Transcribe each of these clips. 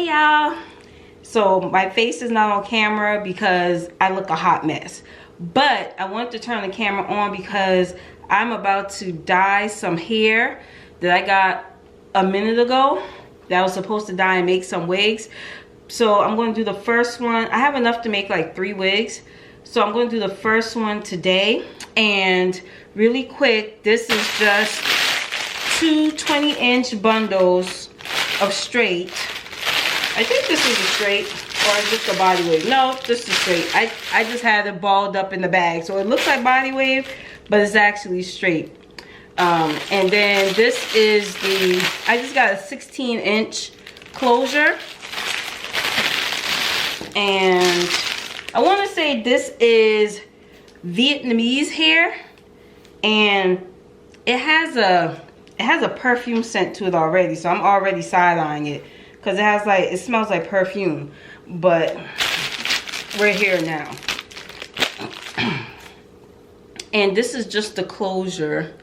Hey y'all. So my face is not on camera because I look a hot mess. But I wanted to turn the camera on because I'm about to dye some hair that I got a minute ago that I was supposed to dye and make some wigs. So I'm going to do the first one. I have enough to make like 3 wigs. So I'm going to do the first one today. And really quick, this is just 2 20-inch bundles of straight. I think this is a straight or just a body wave. No, this is straight. I just had it balled up in the bag. So it looks like body wave, but it's actually straight. And then this is I just got a 16-inch closure. And I want to say this is Vietnamese hair. And it has a perfume scent to it already. So I'm already side-eyeing it. Because it smells like perfume. But we're here now. And this is just the closure.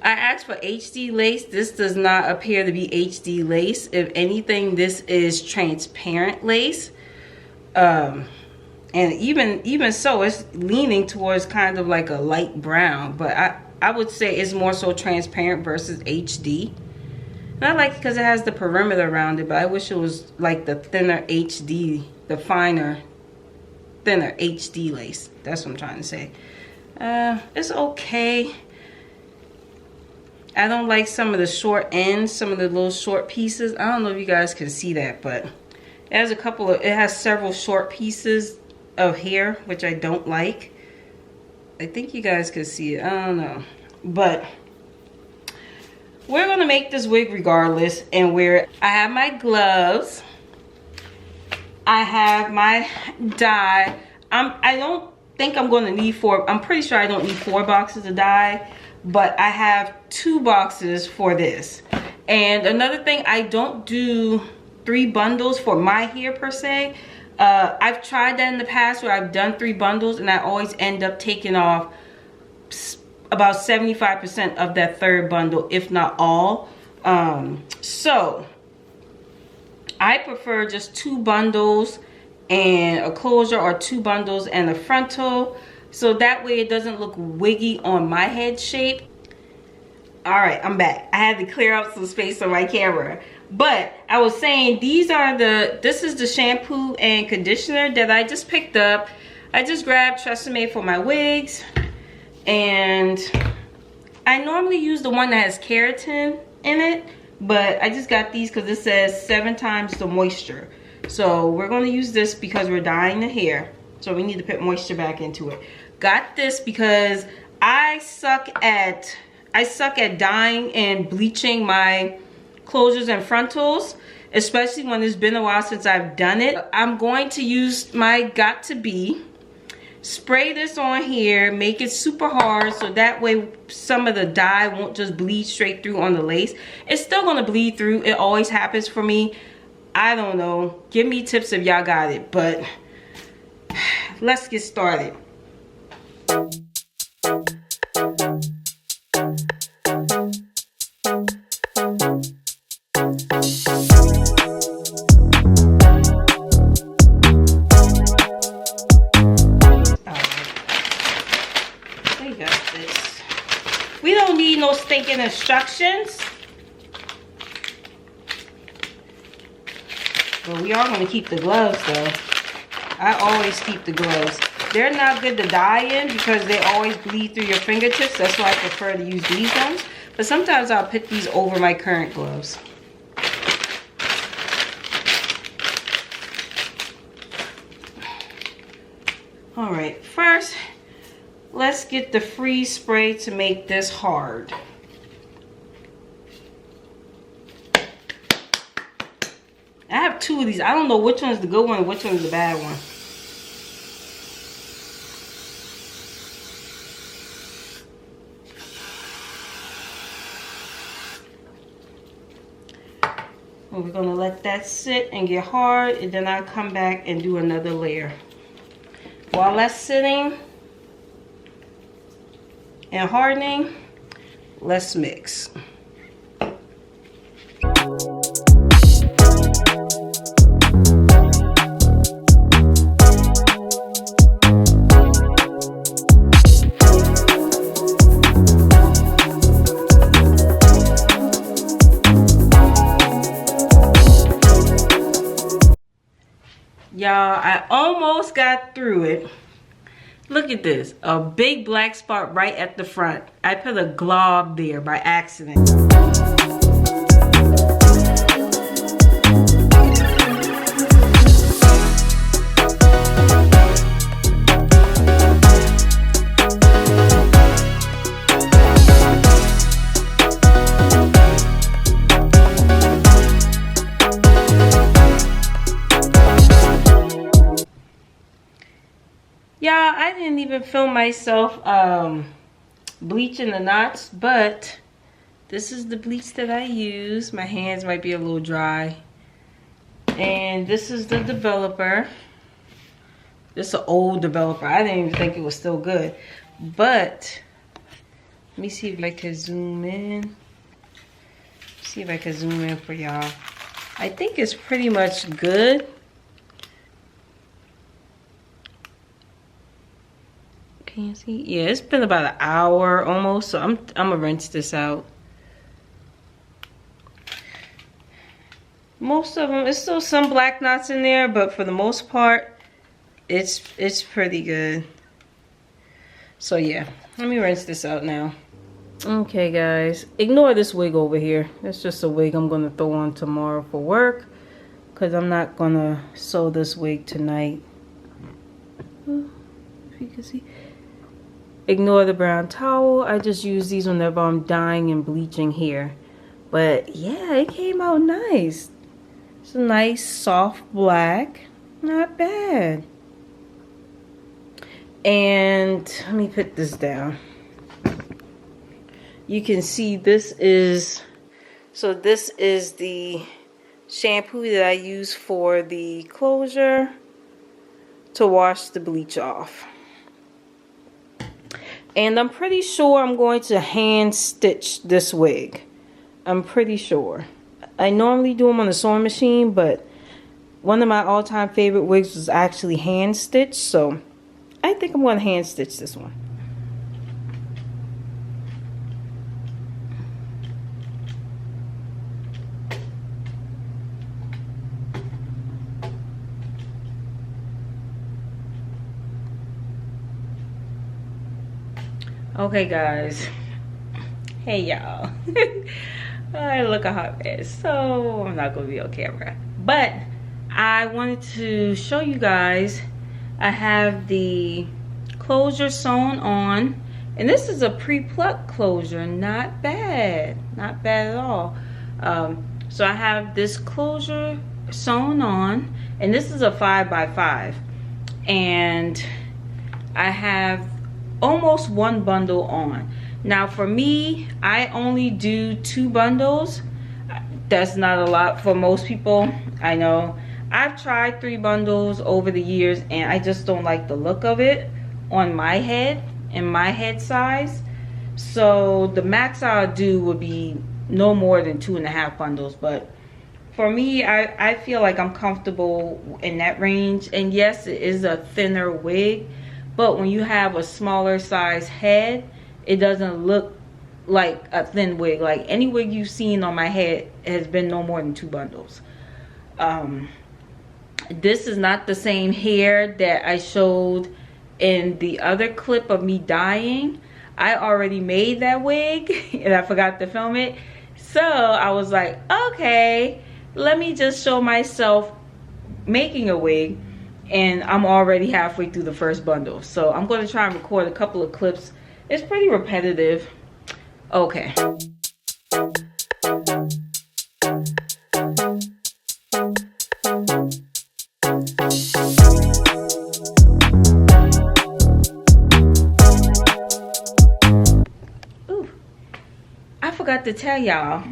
I asked for HD lace. This does not appear to be HD lace. If anything, this is transparent lace. And even so, it's leaning towards kind of like a light brown. But I would say it's more so transparent versus HD. And I like it because it has the perimeter around it, but I wish it was like the thinner HD, the finer, thinner HD lace. That's what I'm trying to say. It's okay. I don't like some of the short ends, some of the little short pieces. I don't know if you guys can see that, but it has several short pieces of hair, which I don't like. I think you guys can see it. I don't know. But we're gonna make this wig regardless, and I have my gloves, I have my dye. I don't think I'm gonna need 4. I'm pretty sure I don't need 4 boxes of dye, but I have 2 boxes for this. And another thing, I don't do 3 bundles for my hair per se. I've tried that in the past where I've done 3 bundles, and I always end up taking off about 75% of that 3rd bundle, if not all. So I prefer just 2 bundles and a closure, or 2 bundles and a frontal, so that way it doesn't look wiggy on my head shape. All right, I'm back. I had to clear out some space on my camera. But I was saying, this is the shampoo and conditioner that I just picked up. I just grabbed Tresemme for my wigs. And I normally use the one that has keratin in it, but I just got these because it says 7 times the moisture. So we're going to use this because we're dyeing the hair. So we need to put moisture back into it. Got this because I suck at dyeing and bleaching my closures and frontals, especially when it's been a while since I've done it. I'm going to use my Got2b. Spray this on here, make it super hard so that way some of the dye won't just bleed straight through on the lace. It's still gonna bleed through. It always happens for me. I don't know. Give me tips if y'all got it, but let's get started. We don't need no stinking instructions. But we are going to keep the gloves though. I always keep the gloves. They're not good to dye in because they always bleed through your fingertips. That's why I prefer to use these ones. But sometimes I'll put these over my current gloves. Alright, first, let's get the freeze spray to make this hard. I have 2 of these. I don't know which one is the good one and which one is the bad one. And we're going to let that sit and get hard, and then I'll come back and do another layer. While that's sitting and hardening, let's mix. I almost got through it. Look at this, a big black spot right at the front. I put a glob there by accident. Y'all, I didn't even film myself bleaching the knots, but this is the bleach that I use. My hands might be a little dry. And this is the developer. This is an old developer. I didn't even think it was still good. But let me see if I can zoom in. See if I can zoom in for y'all. I think it's pretty much good. Can you see? Yeah, it's been about an hour almost, so I'm gonna rinse this out. Most of them, there's still some black knots in there, but for the most part, it's pretty good. So yeah, let me rinse this out now. Okay guys, ignore this wig over here. That's just a wig I'm gonna throw on tomorrow for work, because I'm not gonna sew this wig tonight. If you can see. Ignore the brown towel. I just use these whenever I'm dyeing and bleaching hair. But yeah, it came out nice. It's a nice soft black. Not bad. And let me put this down. You can see this is the shampoo that I use for the closure to wash the bleach off. And I'm pretty sure I'm going to hand stitch this wig. I'm pretty sure. I normally do them on the sewing machine, but one of my all-time favorite wigs was actually hand stitched. So I think I'm going to hand stitch this one. Okay guys, hey y'all. I look a hot mess, so I'm not gonna be on camera, but I wanted to show you guys. I have the closure sewn on, and this is a pre-plucked closure. Not bad, not bad at all. So I have this closure sewn on, and this is a 5x5, and I have almost one bundle on. Now for me, I only do 2 bundles. That's not a lot for most people. I know I've tried 3 bundles over the years, and I just don't like the look of it on my head and my head size. So the max I'll do would be no more than 2.5 bundles. But for me, I feel like I'm comfortable in that range. And yes, it is a thinner wig, but when you have a smaller size head, it doesn't look like a thin wig. Like any wig you've seen on my head has been no more than 2 bundles. This is not the same hair that I showed in the other clip of me dyeing. I already made that wig and I forgot to film it. So I was like, okay, let me just show myself making a wig. And I'm already halfway through the first bundle. So I'm going to try and record a couple of clips. It's pretty repetitive. Okay. Ooh, I forgot to tell y'all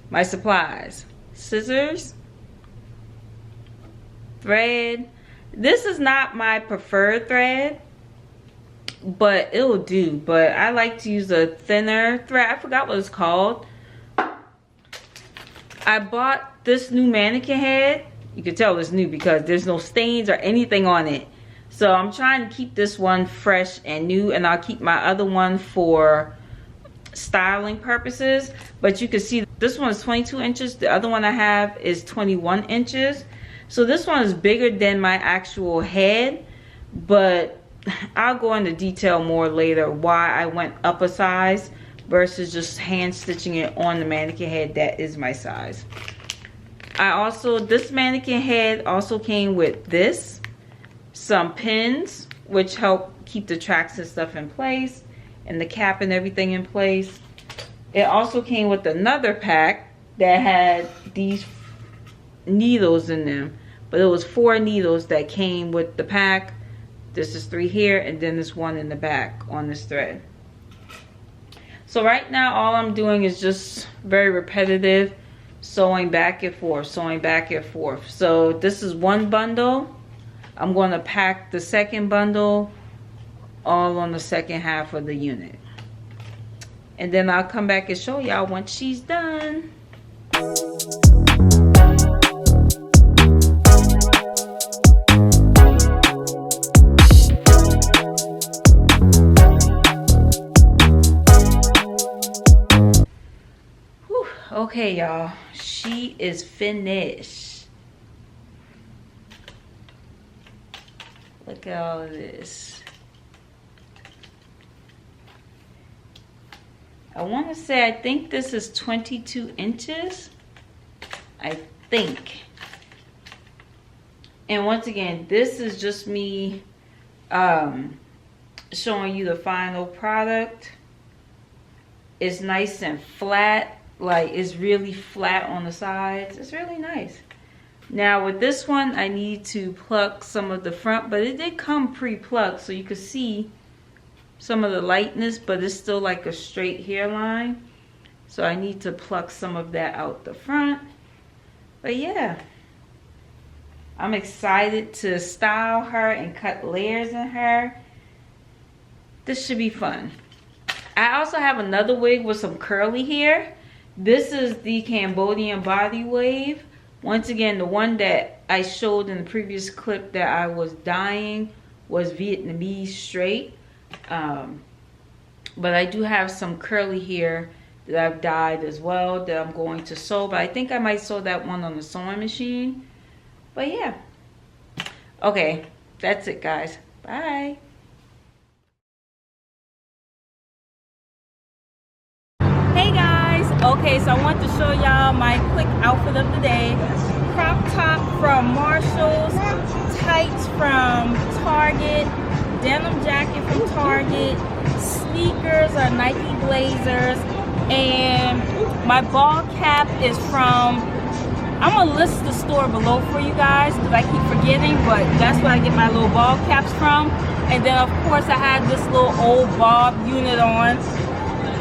my supplies. Scissors, thread. This is not my preferred thread, but it'll do. But I like to use a thinner thread. I forgot what it's called. I bought this new mannequin head. You can tell it's new because there's no stains or anything on it. So I'm trying to keep this one fresh and new, and I'll keep my other one for styling purposes. But you can see this one is 22 inches. The other one I have is 21 inches. So this one is bigger than my actual head, but I'll go into detail more later why I went up a size versus just hand stitching it on the mannequin head that is my size. This mannequin head also came with this, some pins, which help keep the tracks and stuff in place, and the cap and everything in place. It also came with another pack that had these needles in them, but it was 4 needles that came with the pack. This is 3 here, and then this 1 in the back on this thread. So right now all I'm doing is just very repetitive, sewing back and forth, sewing back and forth. So this is one bundle. I'm going to pack the second bundle all on the second half of the unit, and then I'll come back and show y'all once she's done. Okay, y'all, she is finished. Look at all of this. I want to say, I think this is 22 inches. I think. And once again, this is just me showing you the final product. It's nice and flat. Like, it's really flat on the sides. It's really nice. Now with this one, I need to pluck some of the front, but it did come pre-plucked, so you could see some of the lightness, but it's still like a straight hairline. So I need to pluck some of that out the front. But yeah, I'm excited to style her and cut layers in her. This should be fun. I also have another wig with some curly hair. This is the Cambodian body wave. Once again, the one that I showed in the previous clip that I was dyeing was Vietnamese straight. But I do have some curly hair that I've dyed as well that I'm going to sew. But I think I might sew that one on the sewing machine. But yeah. Okay, that's it, guys. Bye. Hey guys. Okay, so I want to show y'all my quick outfit of the day. Crop top from Marshalls, tights from Target, denim jacket from Target, sneakers are Nike Blazers, and my ball cap is from, I'm gonna list the store below for you guys because I keep forgetting, but that's where I get my little ball caps from. And then of course I had this little old Bob unit on.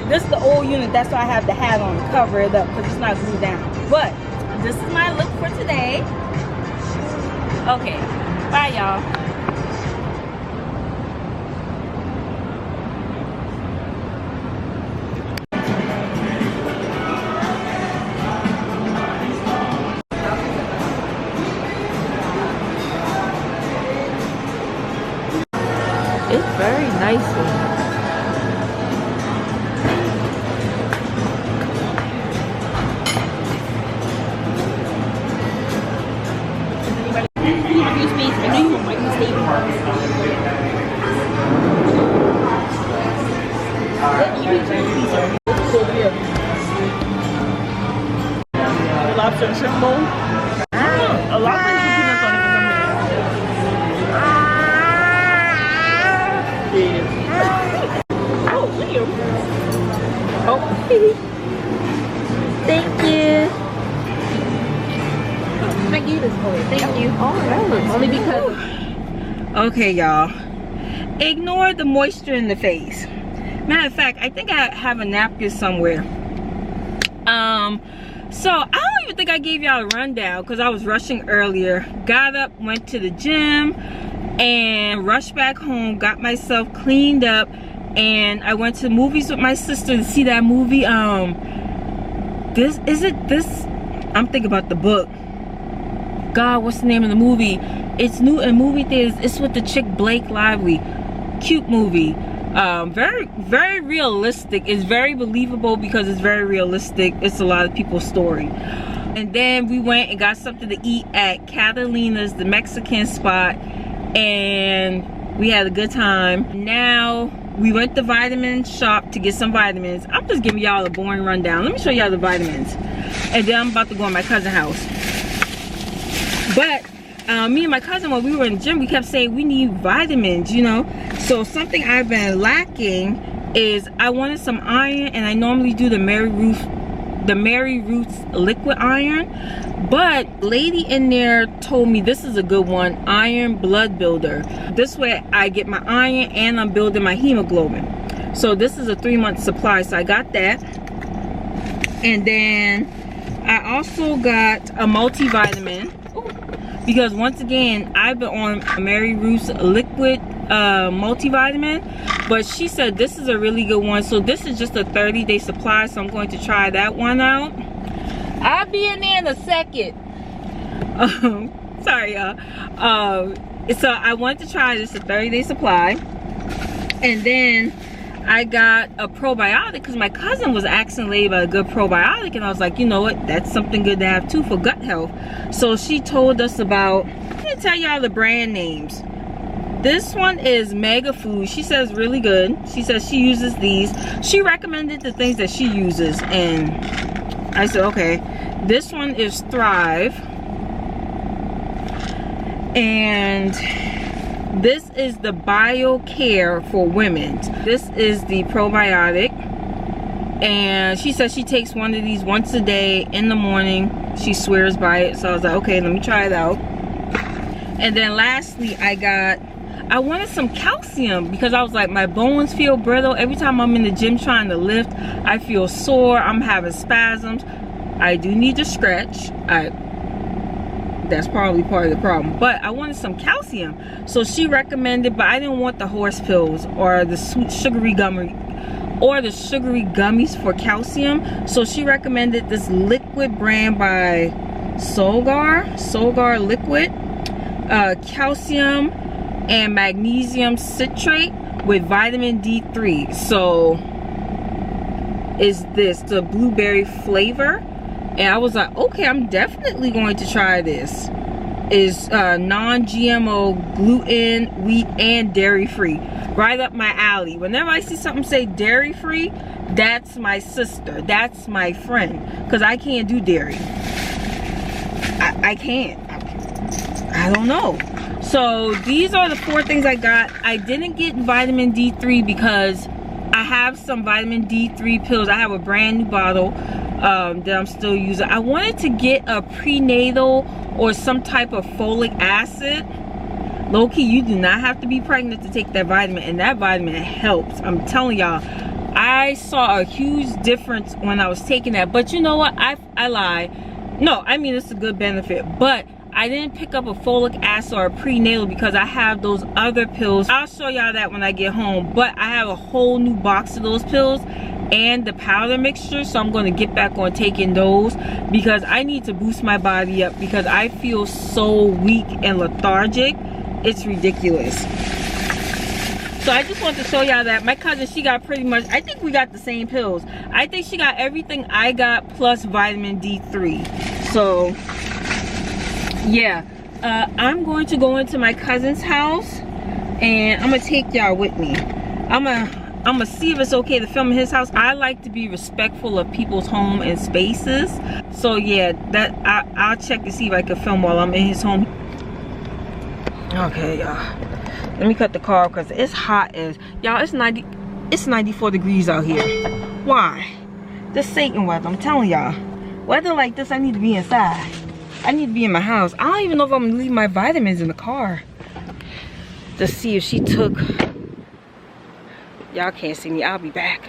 This is the old unit, that's why I have the hat on to cover it up because it's not glued down. But this is my look for today. Okay, bye y'all. It's very nice. Lobster and shrimp bowl. A lot of places peanuts on it for some reason. Yeah. Oh, thank you. Oh, Thank you. thank you this way. Thank you. Oh, that was only because. Okay, y'all. Ignore the moisture in the face. Matter of fact, I think I have a napkin somewhere. So I don't even think I gave y'all a rundown because I was rushing earlier. Got up, went to the gym, and rushed back home. Got myself cleaned up, and I went to the movies with my sister to see that movie. I'm thinking about the book. God, what's the name of the movie? It's new in movie theaters. It's with the chick Blake Lively. Cute movie. Very, very realistic. It's very believable because it's very realistic. It's a lot of people's story. And then we went and got something to eat at Catalina's, the Mexican spot, and we had a good time. Now we went to vitamin shop to get some vitamins. I'm just giving y'all a boring rundown. Let me show y'all the vitamins, and then I'm about to go to my cousin's house. But me and my cousin, when we were in the gym, we kept saying we need vitamins, you know. So something I've been lacking is I wanted some iron, and I normally do the Mary Ruth's liquid iron, but lady in there told me this is a good one, Iron Blood Builder. This way I get my iron and I'm building my hemoglobin. So this is a 3-month supply, so I got that. And then I also got a multivitamin, because once again I've been on Mary Ruth's liquid multivitamin, but she said this is a really good one. So this is just a 30-day supply, so I'm going to try that one out. I'll be in there in a second. Sorry y'all. So I wanted to try this, a 30-day supply. And then I got a probiotic because my cousin was asking lady about a good probiotic, and I was like, you know what, that's something good to have too for gut health. So she told us about, let me tell y'all the brand names. This one is Mega Food. She says really good. She says she uses these. She recommended the things that she uses, and I said okay. This one is Thrive, and this is the BioCare for women. This is the probiotic, and she says she takes one of these once a day in the morning. She swears by it, so I was like, okay, let me try it out. And then lastly, I wanted some calcium because I was like, my bones feel brittle. Every time I'm in the gym trying to lift, I feel sore. I'm having spasms. I do need to stretch. That's probably part of the problem, but I wanted some calcium. So she recommended, but I didn't want the horse pills or the sweet sugary gummies for calcium. So she recommended this liquid brand by Solgar Liquid, calcium and magnesium citrate with vitamin D3. So is this the blueberry flavor? And I was like, okay, I'm definitely going to try this. Is non-GMO, gluten, wheat, and dairy-free. Right up my alley. Whenever I see something say dairy-free, that's my sister. That's my friend. Because I can't do dairy. I can't. I don't know. So these are the 4 things I got. I didn't get vitamin D3 because I have some vitamin D3 pills. I have a brand new bottle that I'm still using. I wanted to get a prenatal or some type of folic acid. Low-key, you do not have to be pregnant to take that vitamin, and that vitamin helps. I'm telling y'all, I saw a huge difference when I was taking that. But you know what, I lie. No, I mean, it's a good benefit, but I didn't pick up a folic acid or a prenatal because I have those other pills. I'll show y'all that when I get home, but I have a whole new box of those pills and the powder mixture, so I'm going to get back on taking those because I need to boost my body up because I feel so weak and lethargic. It's ridiculous. So I just want to show y'all that my cousin, she got pretty much, I think we got the same pills. I think she got everything I got plus vitamin D3. So yeah, I'm going to go into my cousin's house and I'm gonna take y'all with me. I'm gonna see if it's okay to film in his house. I like to be respectful of people's home and spaces. So yeah, that I'll check to see if I can film while I'm in his home. Okay, y'all. Let me cut the car because it's hot as y'all. It's 94 degrees out here. Why? This Satan weather. I'm telling y'all. Weather like this, I need to be inside. I need to be in my house. I don't even know if I'm gonna leave my vitamins in the car. To see if she took. Y'all can't see me. I'll be back.